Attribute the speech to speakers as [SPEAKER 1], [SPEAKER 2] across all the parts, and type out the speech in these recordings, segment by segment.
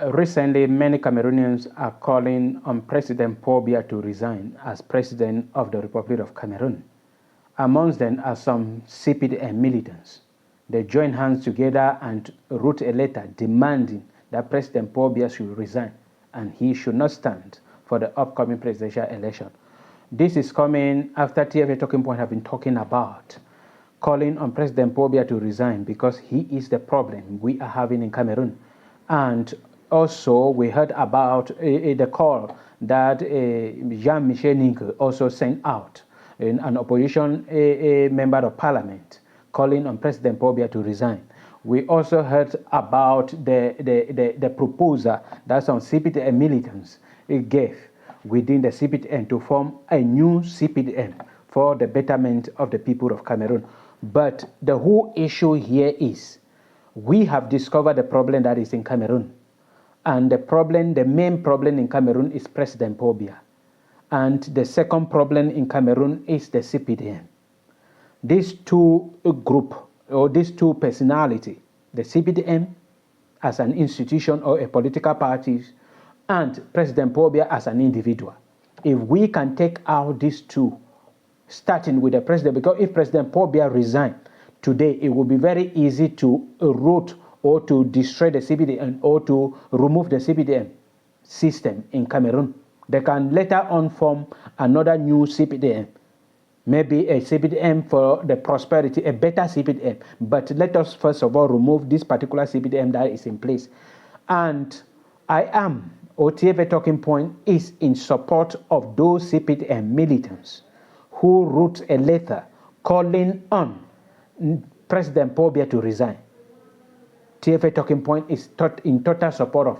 [SPEAKER 1] Recently, many Cameroonians are calling on President Paul Biya to resign as President of the Republic of Cameroon. Amongst them are some CPDM militants. They joined hands together and wrote a letter demanding that President Paul Biya should resign and he should not stand for the upcoming presidential election. This is coming after TFA Talking Point have been talking about calling on President Paul Biya to resign because he is the problem we are having in Cameroon. And also, we heard about the call that Jean-Michel Ninke also sent out, an opposition member of parliament, calling on President Paul Biya to resign. We also heard about the proposal that some CPDM militants gave within the CPDM to form a new CPDM for the betterment of the people of Cameroon. But the whole issue here is we have discovered the problem that is in Cameroon. And the main problem in Cameroon is President Paul Biya. And the second problem in Cameroon is the CPDM. These two group, or these two personality, the CPDM as an institution or a political party, and President Paul Biya as an individual. If we can take out these two, starting with the president, because if President Paul Biya resign today, it will be very easy to root or to destroy the CPDM or to remove the CPDM system in Cameroon. They can later on form another new CPDM, maybe a CPDM for the prosperity, a better CPDM. But let us first of all remove this particular CPDM that is in place. And TFA Talking Point is in support of those CPDM militants who wrote a letter calling on President Paul Biya to resign. TFA Talking Point is in total support of.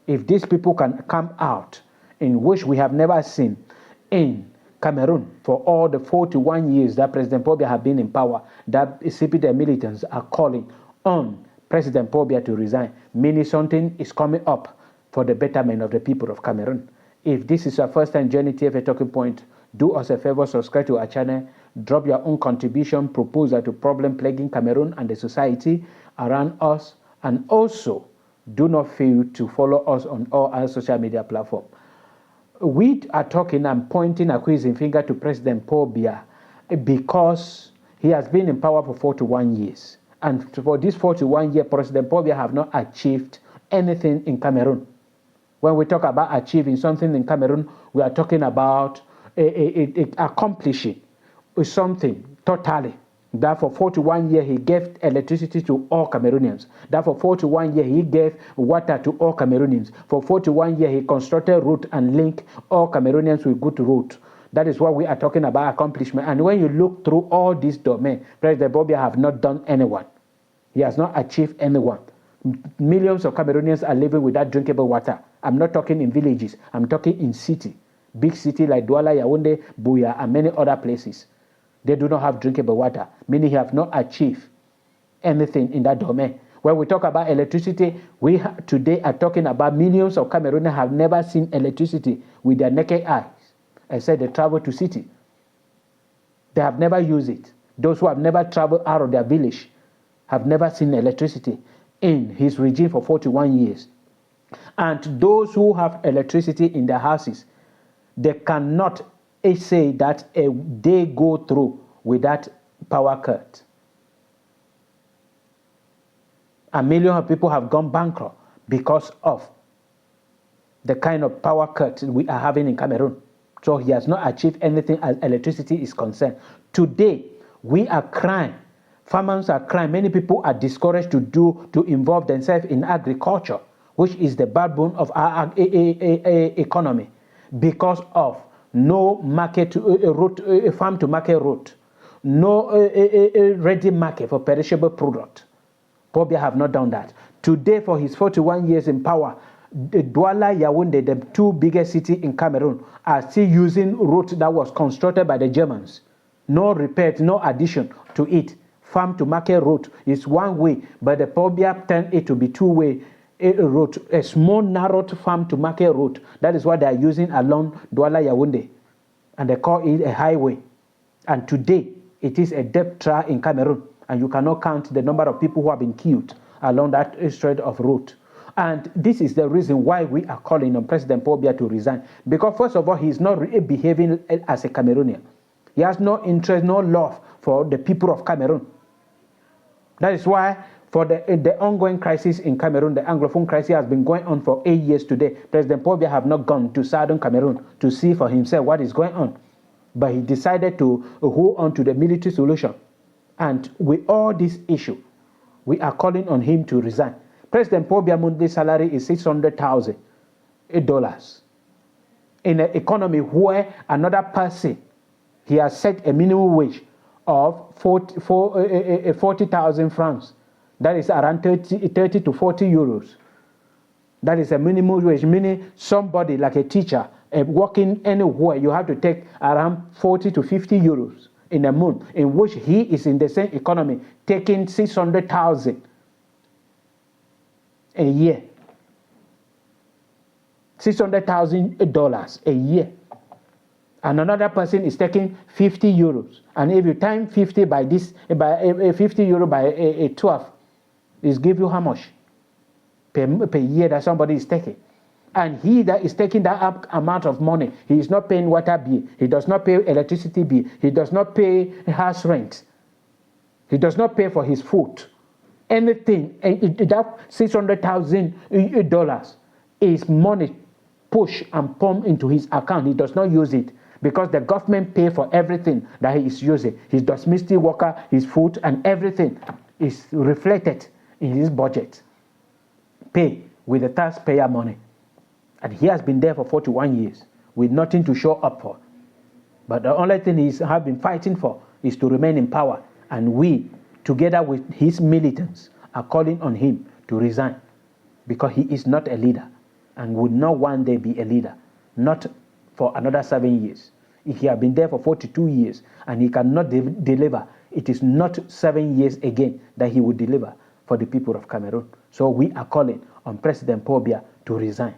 [SPEAKER 1] If these people can come out, in which we have never seen in Cameroon for all the 41 years that President Paul Biya have been in power, that CPDM militants are calling on President Paul Biya to resign, meaning something is coming up for the betterment of the people of Cameroon. If this is your first time joining TFA Talking Point, do us a favor, subscribe to our channel, drop your own contribution, proposal to problem plaguing Cameroon and the society around us, and also do not fail to follow us on all our social media platforms. We are talking and pointing accusing finger to President Paul Biya because he has been in power for 41 years. And for this 41 years, President Paul Biya have not achieved anything in Cameroon. When we talk about achieving something in Cameroon, we are talking about accomplishing something totally. That for 41 years, he gave electricity to all Cameroonians. That for 41 years, he gave water to all Cameroonians. For 41 years, he constructed route and linked all Cameroonians with good route. That is what we are talking about accomplishment. And when you look through all these domains, President Paul Biya have not done anyone. He has not achieved anyone. Millions of Cameroonians are living without drinkable water. I'm not talking in villages. I'm talking in city. Big city like Douala, Yaoundé, Buea, and many other places. They do not have drinkable water, meaning he have not achieved anything in that domain. When we talk about electricity, we today are talking about millions of Cameroonians have never seen electricity with their naked eyes, except they travel to city. They have never used it. Those who have never traveled out of their village have never seen electricity in his regime for 41 years. And those who have electricity in their houses, they cannot say that a day go through without power cut. A million of people have gone bankrupt because of the kind of power cut we are having in Cameroon. So he has not achieved anything as electricity is concerned. Today, we are crying. Farmers are crying. Many people are discouraged to involve themselves in agriculture, which is the backbone of our economy, because of no market route, farm to market route, no ready market for perishable product. Paul Biya have not done that. Today, for his 41 years in power, Douala, Yaoundé, the two biggest cities in Cameroon, are still using route that was constructed by the Germans. No repair, no addition to it. Farm to market route is one way, but the Paul Biya turned it to be two-way route, a small narrow farm to market route. That is what they are using along Douala, Yaoundé, and they call it a highway. And today, it is a death trap in Cameroon, and you cannot count the number of people who have been killed along that stretch of route. And this is the reason why we are calling on President Paul Biya to resign. Because first of all, he is not really behaving as a Cameroonian. He has no interest, no love for the people of Cameroon. That is why for the ongoing crisis in Cameroon, the Anglophone crisis has been going on for 8 years today. President Paul Biya have not gone to southern Cameroon to see for himself what is going on. But he decided to hold on to the military solution. And with all this issue, we are calling on him to resign. President Paul Biya's monthly salary is $600,000 in an economy where another person, he has set a minimum wage of 40,000 francs. That is around 30 to 40 euros. That is a minimum wage, meaning somebody like a teacher working anywhere, you have to take around 40 to 50 euros in a month, in which he is in the same economy taking 600,000 a year. $600,000 a year. And another person is taking 50 euros. And if you time 50 by 50 euro by 12, it gives you how much per year that somebody is taking. And he that is taking that amount of money, he is not paying water bill, he does not pay electricity bill, he does not pay house rent, he does not pay for his food. Anything, that $600,000 is money pushed and pumped into his account. He does not use it because the government pay for everything that he is using. His domestic worker, his food, and everything is reflected in his budget. Pay with the taxpayer money. And he has been there for 41 years with nothing to show up for. But the only thing he has been fighting for is to remain in power. And we, together with his militants, are calling on him to resign because he is not a leader and would not one day be a leader, not for another 7 years. If he has been there for 42 years and he cannot deliver, it is not 7 years again that he will deliver for the people of Cameroon. So we are calling on President Paul Biya to resign.